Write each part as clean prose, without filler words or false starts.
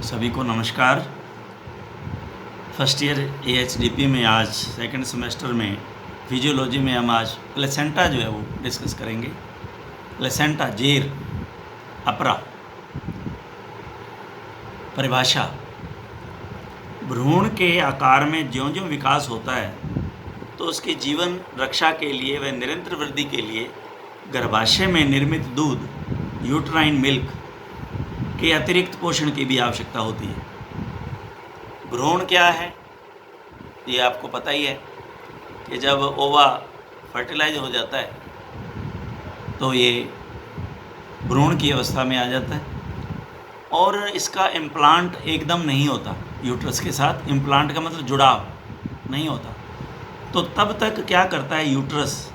सभी को नमस्कार। फर्स्ट ईयर एएचडीपी में आज सेकंड सेमेस्टर में फिजियोलॉजी में हम आज प्लेसेंटा जो है वो डिस्कस करेंगे। प्लेसेंटा जेर अपरा। परिभाषा: भ्रूण के आकार में ज्यों ज्यों विकास होता है तो उसकी जीवन रक्षा के लिए व निरंतर वृद्धि के लिए गर्भाशय में निर्मित दूध यूट्राइन मिल्क के अतिरिक्त पोषण की भी आवश्यकता होती है। भ्रूण क्या है ये आपको पता ही है कि जब ओवा फर्टिलाइज हो जाता है तो ये भ्रूण की अवस्था में आ जाता है और इसका इम्प्लांट एकदम नहीं होता। यूट्रस के साथ इम्प्लांट का मतलब जुड़ाव नहीं होता। तो तब तक क्या करता है यूट्रस,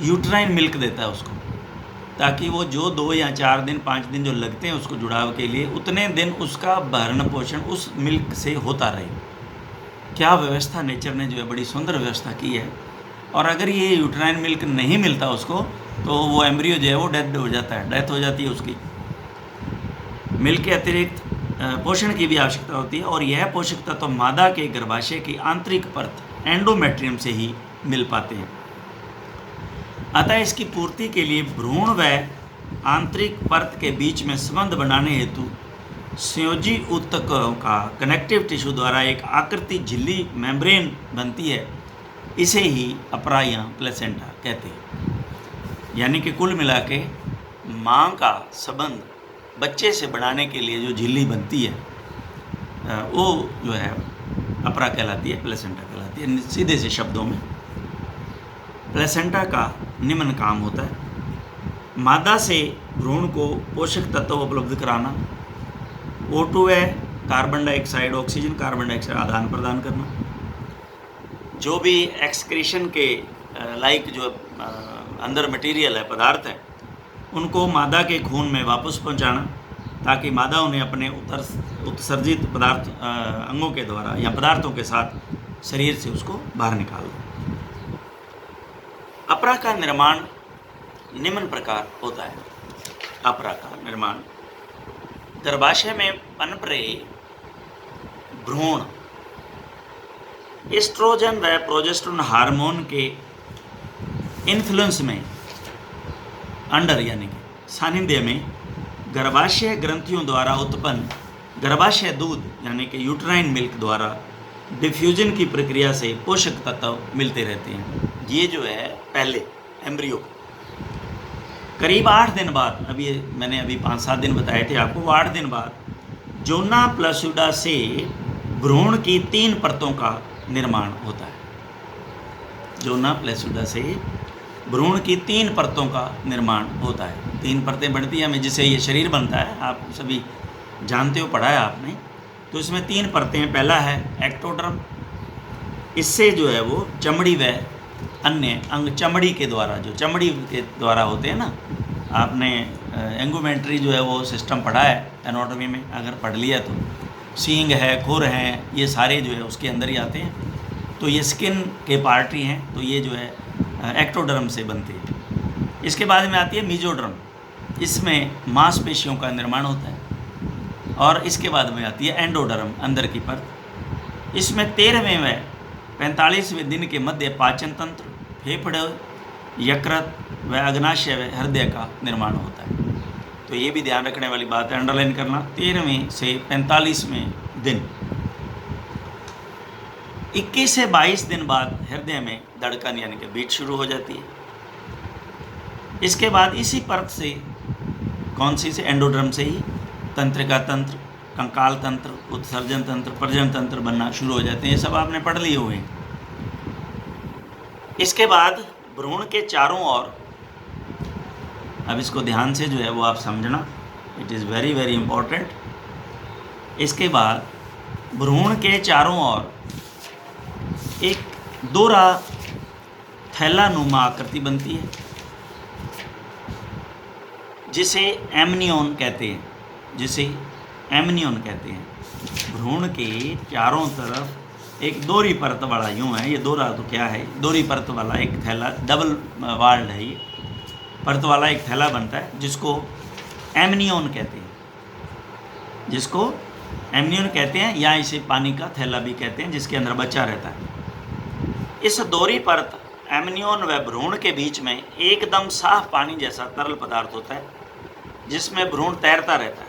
यूट्राइन मिल्क देता है उसको, ताकि वो जो 2 या 4 दिन 5 दिन जो लगते हैं उसको जुड़ाव के लिए, उतने दिन उसका भरण पोषण उस मिल्क से होता रहे। क्या व्यवस्था नेचर ने जो है बड़ी सुंदर व्यवस्था की है। और अगर ये यूट्राइन मिल्क नहीं मिलता उसको तो वो एम्ब्रियो जो है वो डेथ हो जाता है, डेथ हो जाती है उसकी। मिल्क के अतिरिक्त पोषण की भी आवश्यकता होती है और यह पोषक तत्व मादा के गर्भाशय की आंतरिक परत एंडोमेट्रियम से ही मिल पाते हैं। अतः इसकी पूर्ति के लिए भ्रूण व आंतरिक परत के बीच में संबंध बनाने हेतु संयोजी ऊतकों का कनेक्टिव टिश्यू द्वारा एक आकृति झिल्ली मेम्ब्रेन बनती है। इसे ही अपरा या प्लेसेंटा कहते हैं। यानी कि कुल मिला के माँ का संबंध बच्चे से बनाने के लिए जो झिल्ली बनती है वो जो है अपरा कहलाती है, प्लेसेंटा कहलाती है। सीधे से शब्दों में प्लेसेंटा का निम्न काम होता है: मादा से भ्रूण को पोषक तत्व उपलब्ध कराना, O2 है carbon dioxide, oxygen carbon dioxide आदान प्रदान करना, जो भी एक्सक्रीशन के लाइक जो अंदर मटेरियल है, पदार्थ है, उनको मादा के खून में वापस पहुंचाना ताकि मादा उन्हें अपने उत्सर्जित पदार्थ अंगों के द्वारा या पदार्थों के साथ शरीर से उसको बाहर निकाल दे। अपरा का निर्माण निम्न प्रकार होता है। अपरा का निर्माण: गर्भाशय में पनप रहे भ्रूण एस्ट्रोजन व प्रोजेस्टेरोन हार्मोन के इन्फ्लुएंस में अंडर यानी कि सानिध्य में गर्भाशय ग्रंथियों द्वारा उत्पन्न गर्भाशय दूध यानी कि यूट्राइन मिल्क द्वारा डिफ्यूजन की प्रक्रिया से पोषक तत्व मिलते रहते हैं। ये जो है पहले एम्ब्रियो करीब 8 दिन बाद, मैंने अभी 5-7 दिन बताए थे आपको, 8 दिन बाद जोना प्लास्यूडा से भ्रूण की 3 परतों का निर्माण होता है। जोना प्लास्यूडा से भ्रूण की 3 परतों का निर्माण होता है। 3 परतें बनती हैं, हमें जिससे ये शरीर बनता है, आप सभी जानते हो, पढ़ा है आपने। तो इसमें 3 परतें हैं। पहला है एक्टोडर्म, इससे जो है वो चमड़ी व अन्य अंग चमड़ी के द्वारा, जो चमड़ी के द्वारा होते हैं ना, आपने एंगोमेंट्री जो है वो सिस्टम पढ़ा है एनाटॉमी में, अगर पढ़ लिया तो सींग है, खुर हैं, ये सारे जो है उसके अंदर ही आते हैं। तो ये स्किन के पार्ट ही हैं, तो ये जो है एक्टोडर्म से बनते हैं। इसके बाद में आती है मीजोडर्म, इसमें मांसपेशियों का निर्माण होता है। और इसके बाद में आती है एंडोडर्म, अंदर की परत। इसमें 13वें व 45वें दिन के मध्य पाचन तंत्र, फेफड़े, यकृत व अग्नाशय व हृदय का निर्माण होता है। तो ये भी ध्यान रखने वाली बात है, अंडरलाइन करना। 13वें से 45वें दिन, 21 से 22 दिन बाद हृदय में धड़कन यानी कि बीट शुरू हो जाती है। इसके बाद इसी परत से, कौन सी से, एंडोडर्म से ही तंत्रिका तंत्र, कंकाल तंत्र, उत्सर्जन तंत्र, प्रजनन तंत्र बनना शुरू हो जाते हैं। ये सब आपने पढ़ लिए हुए हैं। इसके बाद भ्रूण के चारों ओर, अब इसको ध्यान से जो है वो आप समझना, it is very very important. इसके बाद भ्रूण के चारों ओर एक दोहरा थैलानुमा आकृति बनती है जिसे एमनियोन कहते हैं, भ्रूण के चारों तरफ एक दोहरी परत वाला, यूँ है ये दोहरा, तो क्या है, दोहरी परत वाला एक थैला, डबल वाल्ड है ये, परत वाला एक थैला बनता है जिसको एमनियोन कहते हैं। जिसको एमनियन कहते हैं, या इसे पानी का थैला भी कहते हैं, जिसके अंदर बच्चा रहता है। इस दोहरी परत एमनियन व भ्रूण के बीच में एकदम साफ पानी जैसा तरल पदार्थ होता है, जिसमें भ्रूण तैरता रहता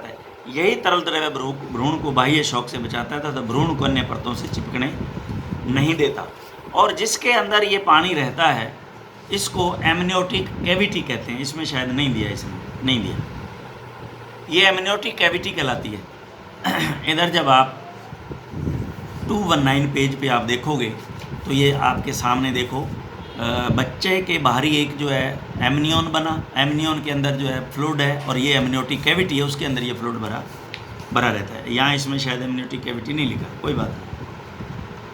है, यही तरल द्रव्य भ्रूण को बाह्य शॉक से बचाता है तथा भ्रूण को अन्य परतों से चिपकने नहीं देता। और जिसके अंदर ये पानी रहता है इसको एमनियोटिक कैविटी कहते हैं। इसमें शायद नहीं दिया, ये एमनियोटिक कैविटी कहलाती है। इधर जब आप 219 पेज पे आप देखोगे तो ये आपके सामने देखो, बच्चे के बाहरी एक जो है एमनियन बना, एमनियन के अंदर जो है फ्लूइड है, और ये एमनियोटिक कैविटी है, उसके अंदर ये फ्लूइड भरा रहता है। यहाँ इसमें शायद एमनियोटिक कैविटी नहीं लिखा, कोई बात नहीं,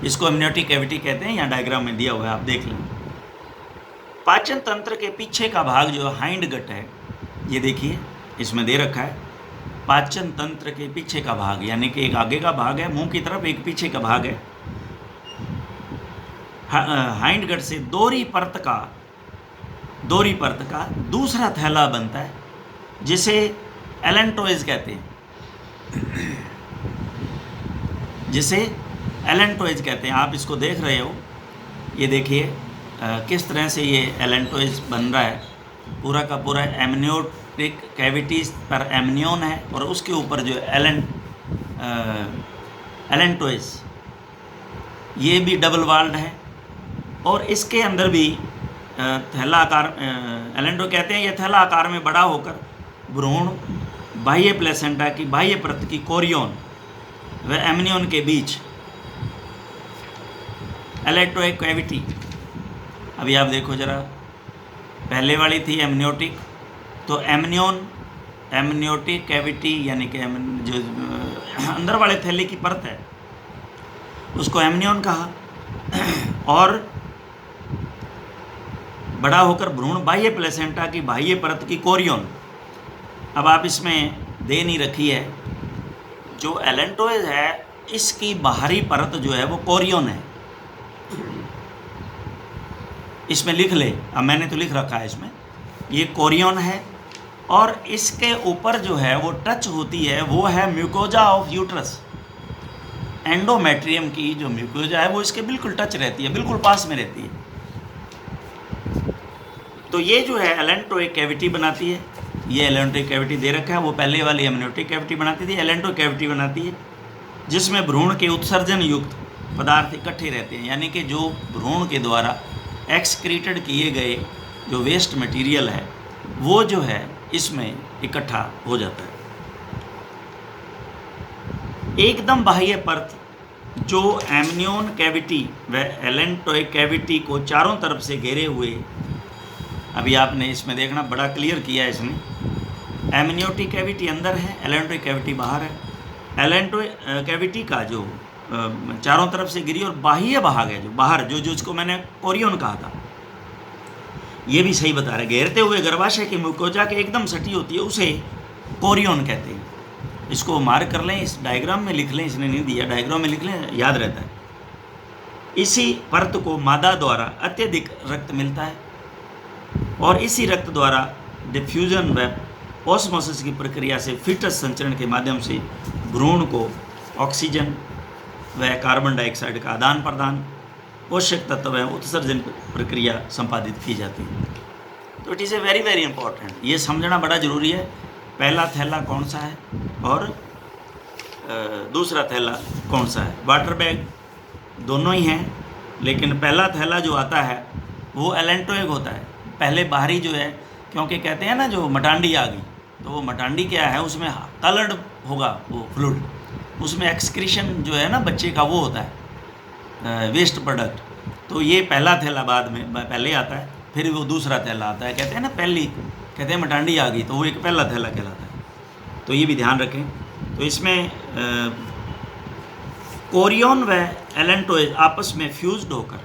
इसको एमनियोटिक कैविटी कहते हैं। यहाँ डायग्राम में दिया हुआ है, आप देख लें। पाचन तंत्र के पीछे का भाग जो हाइंड गट है, ये देखिए इसमें दे रखा है, पाचन तंत्र के पीछे का भाग, यानी कि एक आगे का भाग है मुंह की तरफ, एक पीछे का भाग है। हाइंड गट से दोहरी परत का दूसरा थैला बनता है, जिसे एलेंटोइज कहते हैं। आप इसको देख रहे हो, ये देखिए किस तरह से ये एलेंटोइज बन रहा है। पूरा का पूरा एमनियोटिक कैविटीज पर एमनियन है, और उसके ऊपर जो एलेंटोइज, ये भी डबल वाल्ड है, और इसके अंदर भी थैला आकार, एलेंटो कहते हैं। यह थैला आकार में बड़ा होकर भ्रूण बाह्य प्लेसेंटा की बाह्य परत की कोरियन व एमनियन के बीच एलेक्ट्रोइक कैविटी। अभी आप देखो जरा, पहले वाली थी एमनियोटिक, तो एमनियोटिक कैविटी यानी कि जो अंदर वाले थैले की परत है उसको एमनियन कहा, और बड़ा होकर भ्रूण बाह्य प्लेसेंटा की बाह्य परत की कोरियन। अब आप इसमें दे नहीं रखी है, जो एलेंटोइज है इसकी बाहरी परत जो है वो कोरियन है, इसमें लिख ले। अब मैंने तो लिख रखा है इसमें, ये कोरियन है, और इसके ऊपर जो है वो टच होती है, वो है म्यूकोजा ऑफ यूट्रस। एंडोमेट्रियम की जो म्यूकोजा है वो इसके बिल्कुल टच रहती है, बिल्कुल पास में रहती है। तो ये जो है एलेंटोइक कैविटी बनाती है। ये एलेंटोइक कैविटी दे रखा है, वो पहले वाली एमनियोटिक कैविटी बनाती थी, एलेंटोइक कैविटी बनाती है, जिसमें भ्रूण के उत्सर्जन युक्त पदार्थ इकट्ठे रहते हैं, यानी कि जो भ्रूण के द्वारा एक्सक्रीटेड किए गए जो वेस्ट मटेरियल है वो जो है इसमें इकट्ठा हो जाता है। एकदम बाह्य परत जो एमनियन कैविटी व एलेंटोइक कैविटी को चारों तरफ से घेरे हुए, अभी आपने इसमें देखना बड़ा क्लियर किया है इसने। एमनियोटिक कैविटी अंदर है, एलेंटोइक कैविटी बाहर है। एलेंटोइक कैविटी का जो चारों तरफ से गिरी और बाह्य भाग है जो बाहर, जो इसको मैंने कोरियन कहा था, ये भी सही बता रहे। घेरते हुए गर्भाशय की म्यूकोजा के एकदम सटी होती है, उसे कोरियन कहते हैं। इसको मार्क कर लें, इस डायग्राम में लिख लें, इसने नहीं दिया, डायग्राम में लिख लें, याद रहता है। इसी परत को मादा द्वारा अत्यधिक रक्त मिलता है, और इसी रक्त द्वारा डिफ्यूजन व ऑस्मोसिस की प्रक्रिया से फीटस संचरण के माध्यम से भ्रूण को ऑक्सीजन व कार्बन डाइऑक्साइड का आदान प्रदान, पोषक तत्व व उत्सर्जन प्रक्रिया संपादित की जाती है। तो it is a very very important, ये समझना बड़ा ज़रूरी है। पहला थैला कौन सा है और दूसरा थैला कौन सा है। वाटर बैग दोनों ही हैं, लेकिन पहला थैला जो आता है वो एलेंटोइक होता है। पहले बाहरी जो है, क्योंकि कहते हैं ना जो मटांडी आ गई, तो वो मटांडी क्या है, उसमें कलर्ड होगा वो फ्लूइड, उसमें एक्सक्रीशन जो है ना बच्चे का वो होता है वेस्ट प्रोडक्ट। तो ये पहला थैला बाद में पहले आता है, फिर वो दूसरा थैला आता है। कहते हैं ना पहली, कहते हैं मटांडी आ गई, तो वो एक पहला थैला कहलाता है। तो ये भी ध्यान रखें। तो इसमें कोरियन व एलेंटोइज आपस में फ्यूज्ड होकर,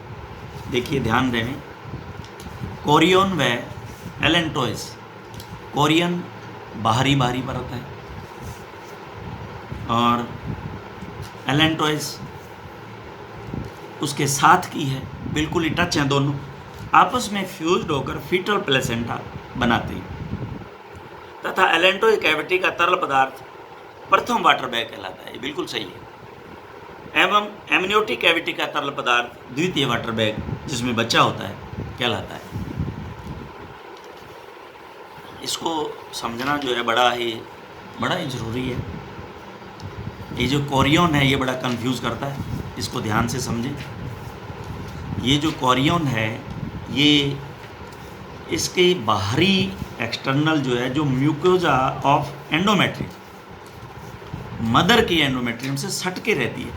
देखिए ध्यान दें, कोरियन व एलेंटोइज, कोरियन बाहरी परत है और एलेंटोइज उसके साथ की है, बिल्कुल ही टच हैं दोनों, आपस में फ्यूज्ड होकर फीटल प्लेसेंटा बनाते हैं। तथा एलेंटो कैविटी का तरल पदार्थ प्रथम वाटर बैग कहलाता है, ये बिल्कुल सही है। एवं एमनियोटिक कैविटी का तरल पदार्थ द्वितीय वाटर बैग जिसमें बच्चा होता है कहलाता है। इसको समझना जो है बड़ा ही ज़रूरी है। ये जो कोरियन है ये बड़ा कंफ्यूज करता है, इसको ध्यान से समझें। ये जो कोरियन है ये इसके बाहरी एक्सटर्नल जो है जो म्यूकोजा ऑफ एंडोमेट्रियम, मदर की एंडोमेट्रियम से सट के रहती है,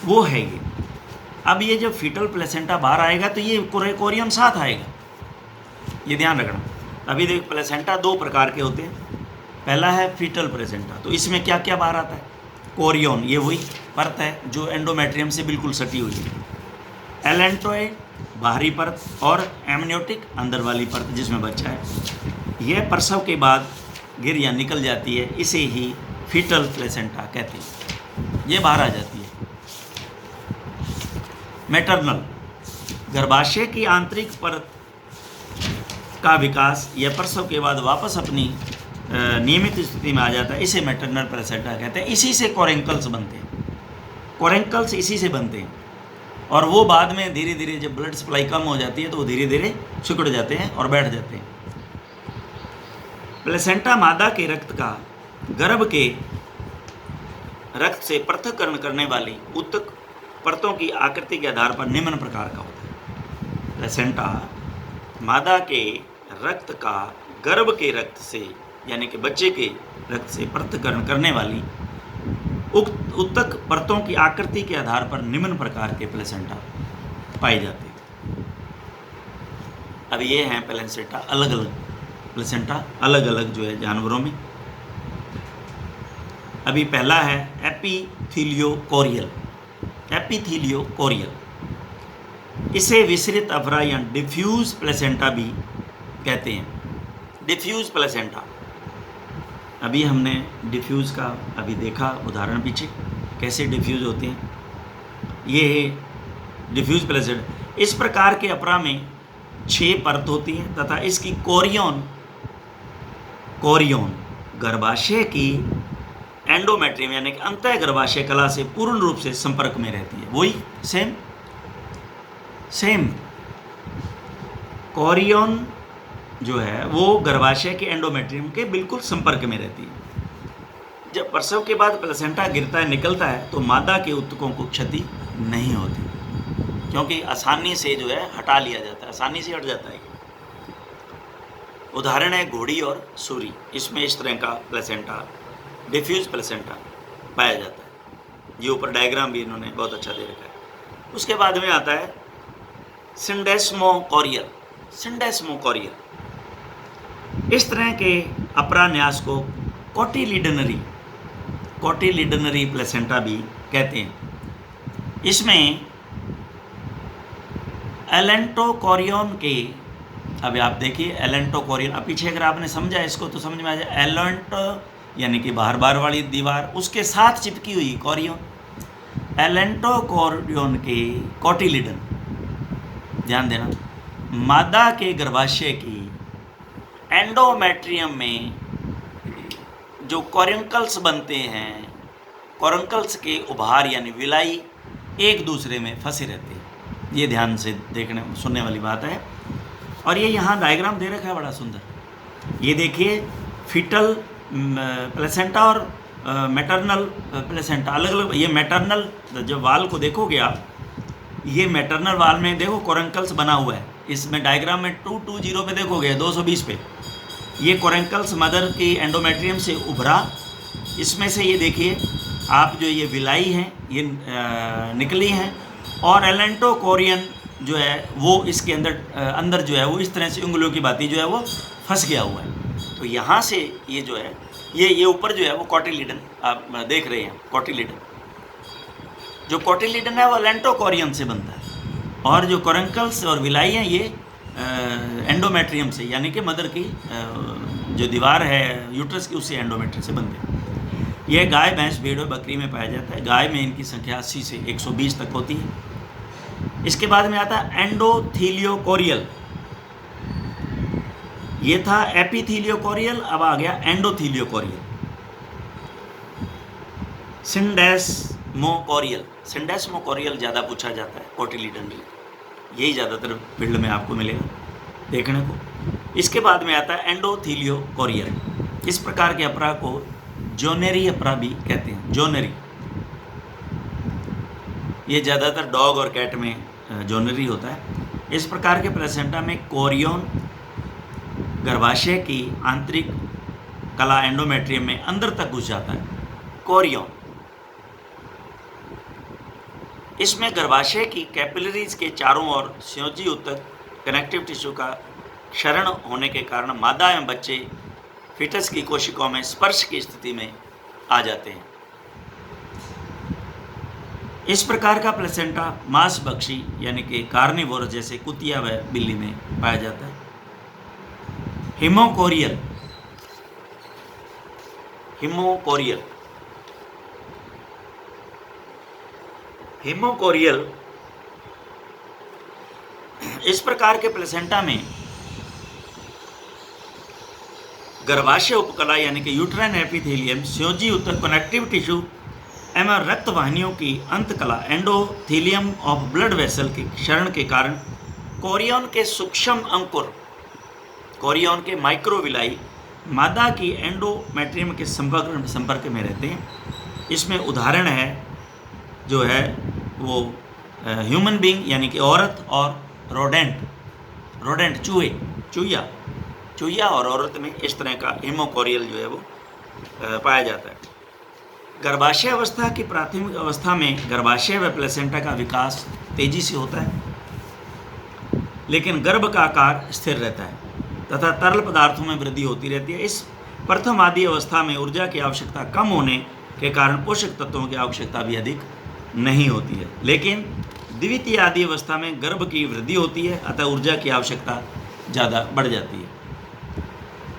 वो है ये। अब ये जब फीटल प्लेसेंटा बाहर आएगा तो ये कोरियन साथ आएगा, ये ध्यान रखना। अभी देख प्लेसेंटा दो प्रकार के होते हैं, पहला है फीटल प्लेसेंटा, तो इसमें क्या क्या बाहर आता है? कोरियन, ये वही परत है जो एंडोमेट्रियम से बिल्कुल सटी हुई है। एलेंटोए बाहरी परत और एमनियोटिक अंदर वाली परत जिसमें बच्चा है। यह प्रसव के बाद गिर या निकल जाती है, इसे ही फीटल प्लेसेंटा कहते हैं, ये बाहर आ जाती है। मैटरनल गर्भाशय की आंतरिक परत का विकास या प्रसव के बाद वापस अपनी नियमित स्थिति में आ जाता है, इसे मैटरनल प्लेसेंटा कहते हैं। इसी से कोरेंकल्स बनते हैं, कोरेंकल्स इसी से बनते हैं, और वो बाद में धीरे धीरे जब ब्लड सप्लाई कम हो जाती है तो वो धीरे धीरे सिकुड़ जाते हैं और बैठ जाते हैं। प्लेसेंटा मादा के रक्त का गर्भ के रक्त से पृथक्करण करने वाली ऊतक परतों की आकृति के आधार पर निम्न प्रकार का होता है। प्लेसेंटा मादा के रक्त का गर्भ के रक्त से यानी कि बच्चे के रक्त से पृथक्करण करने वाली उक्त ऊतक परतों की आकृति के आधार पर निम्न प्रकार के प्लेसेंटा पाए जाते हैं। अब ये हैं प्लेसेंटा अलग अलग, प्लेसेंटा अलग अलग जो है जानवरों में। अभी पहला है एपिथीलियोकोरियल। एपिथीलियोकोरियल, इसे विसरित अफरा या डिफ्यूज प्लेसेंटा भी कहते हैं। डिफ्यूज प्लेसेंटा, अभी हमने डिफ्यूज़ का अभी देखा उदाहरण पीछे कैसे डिफ्यूज़ होते हैं। ये है डिफ्यूज प्लेसेंटा। इस प्रकार के अपरा में 6 परत होती हैं तथा इसकी कोरियन गर्भाशय की एंडोमेट्रियम यानी कि अंतः गर्भाशय कला से पूर्ण रूप से संपर्क में रहती है। वही सेम कोरियन जो है वो गर्भाशय के एंडोमेट्रियम के बिल्कुल संपर्क में रहती है। जब प्रसव के बाद प्लेसेंटा गिरता है, निकलता है, तो मादा के ऊतकों को क्षति नहीं होती क्योंकि आसानी से जो है हटा लिया जाता है, आसानी से हट जाता है। उदाहरण है घोड़ी और सूरी, इसमें इस तरह का प्लेसेंटा डिफ्यूज प्लेसेंटा पाया जाता है। ये ऊपर डायग्राम भी इन्होंने बहुत अच्छा दे रखा है। उसके बाद में आता है सिंडेस्मोकोरियल। इस तरह के अपरान्यास को कोटिलिडनरी प्लेसेंटा भी कहते हैं। इसमें एलेंटोकोरियन के, अब आप देखिए एलेंटोकोरियन, अब पीछे अगर आपने समझा इसको तो समझ में आ जाए। एलेंटो यानी कि बाहर वाली दीवार, उसके साथ चिपकी हुई कोरियन। एलेंटोकोरियन के कोटिलिडन, ध्यान देना, मादा के गर्भाशय की एंडोमेट्रियम में जो कोरंकल्स बनते हैं, कोरंकल्स के उभार यानी विलाई एक दूसरे में फंसे रहते हैं। ये ध्यान से देखने सुनने वाली बात है। और ये यहाँ डायग्राम दे रखा है बड़ा सुंदर। ये देखिए फीटल प्लेसेंटा और मैटरनल प्लेसेंटा अलग अलग। ये मैटरनल जब वाल को देखोगे आप, ये मैटरनल वाल में देखो कोरंकल्स बना हुआ है। इसमें डायग्राम में 220 पे देखोगे 220 पे, ये कोरंकल्स मदर की एंडोमेट्रियम से उभरा। इसमें से ये देखिए आप जो ये विलाई हैं ये निकली हैं, और एलेंटोकोरियन जो है वो इसके अंदर जो है वो इस तरह से उंगलियों की भांति जो है वो फंस गया हुआ है। तो यहाँ से ये जो है ये ऊपर जो है वो कोटिलिडन आप देख रहे हैं। कोटिलिडन, जो कोटिलिडन है वो एलेंटोकोरियन से बनता है, और जो कोरंकल्स और विलाई हैं ये एंडोमेट्रियम से यानी कि मदर की जो दीवार है यूट्रस की, उससे एंडोमेट्रियम से बनते हैं। यह गाय, भैंस, भेड़ और बकरी में पाया जाता है। गाय में इनकी संख्या 80 से 120 तक होती है। इसके बाद में आता है एंडोथीलियोकोरियल। ये था एपिथीलियोकोरियल, अब आ गया एंडोथीलियोकोरियल। सिंडेस्मोकोरियल, सिंडेस्मोकोरियल ज़्यादा पूछा जाता है कोटिलिडनरी, यही ज़्यादातर फील्ड में आपको मिलेगा देखने को। इसके बाद में आता है एंडोथीलियोकोरियल। इस प्रकार के अपरा को जोनेरी अपरा भी कहते हैं, जोनेरी। ये ज़्यादातर डॉग और कैट में जोनेरी होता है। इस प्रकार के प्लेसेंटा में कोरियन गर्भाशय की आंतरिक कला एंडोमेट्रियम में अंदर तक घुस जाता है, कोरियन। इसमें गर्भाशय की कैपिलरीज के चारों ओर संयोजी उत्तक कनेक्टिव टिश्यू का क्षरण होने के कारण मादा एवं बच्चे फिटस की कोशिकाओं में स्पर्श की स्थिति में आ जाते हैं। इस प्रकार का प्लेसेंटा मांसभक्षी यानी कि कार्निवोर जैसे कुतिया व बिल्ली में पाया जाता है। हिमोकोरियल, हिमोकोरियल, हिमोकोरियल इस प्रकार के प्लेसेंटा में गर्भाशय उपकला यानी कि यूट्राइन एपिथेलियम, संयोजी उत्तक कनेक्टिव टिश्यू एवं रक्त वाहिनियों की अंतकला एंडोथीलियम ऑफ ब्लड वेसल के क्षरण के कारण कोरियन के सूक्ष्म अंकुर, कोरियन के माइक्रोविलाई मादा की एंडोमेट्रियम के संपर्क में रहते हैं। इसमें उदाहरण है जो है वो ह्यूमन बीइंग यानी कि औरत और रोडेंट, रोडेंट चूहे, चूहिया और औरत में इस तरह का हिमोकोरियल जो है वो पाया जाता है। गर्भाशय अवस्था की प्राथमिक अवस्था में गर्भाशय व प्लेसेंटा का विकास तेजी से होता है, लेकिन गर्भ का आकार स्थिर रहता है तथा तरल पदार्थों में वृद्धि होती रहती है। इस प्रथम आदि अवस्था में ऊर्जा की आवश्यकता कम होने के कारण पोषक तत्वों की आवश्यकता भी अधिक नहीं होती है, लेकिन द्वितीय आदि अवस्था में गर्भ की वृद्धि होती है, अतः ऊर्जा की आवश्यकता ज़्यादा बढ़ जाती है।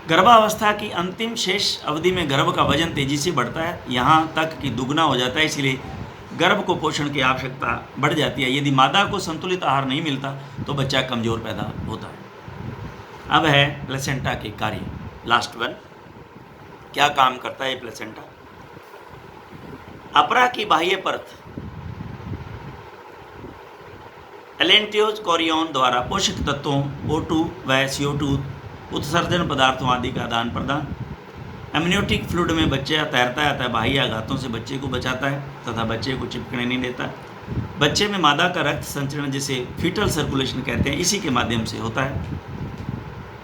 गर्भावस्था की अंतिम शेष अवधि में गर्भ का वजन तेजी से बढ़ता है, यहाँ तक कि दुगना हो जाता है, इसलिए गर्भ को पोषण की आवश्यकता बढ़ जाती है। यदि मादा को संतुलित आहार नहीं मिलता तो बच्चा कमज़ोर पैदा होता है। अब है प्लेसेंटा के कार्य, लास्ट वन, क्या काम करता है ये प्लेसेंटा। अपरा की बाह्य परत एलेंटियोज कोरियन द्वारा पोषक तत्वों O2 व CO2 उत्सर्जन पदार्थों आदि का आदान प्रदान, एमनियोटिक फ्लूइड में बच्चा तैरता है, अतः बाह्य आघातों से बच्चे को बचाता है तथा बच्चे को चिपकने नहीं देता। बच्चे में मादा का रक्त संचरण जिसे फीटल सर्कुलेशन कहते हैं, इसी के माध्यम से होता है।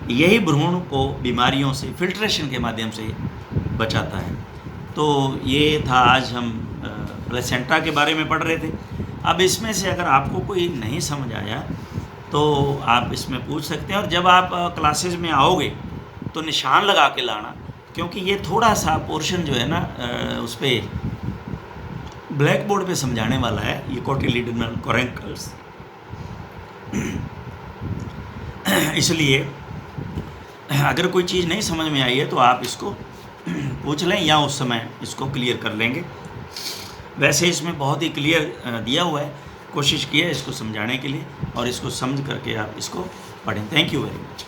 यही भ्रूण को बीमारियों से फिल्ट्रेशन के माध्यम से बचाता है। तो ये था, आज हम प्लेसेंटा के बारे में पढ़ रहे थे। अब इसमें से अगर आपको कोई नहीं समझ आया तो आप इसमें पूछ सकते हैं, और जब आप क्लासेस में आओगे तो निशान लगा के लाना, क्योंकि ये थोड़ा सा पोर्शन जो है ना उस पर ब्लैक बोर्ड पे समझाने वाला है, ये कोटिलिडनल कोरेंकल्स। इसलिए अगर कोई चीज़ नहीं समझ में आई है तो आप इसको पूछ लें या उस समय इसको क्लियर कर लेंगे। वैसे इसमें बहुत ही क्लियर दिया हुआ है, कोशिश की है इसको समझाने के लिए, और इसको समझ करके आप इसको पढ़ें। Thank you very much.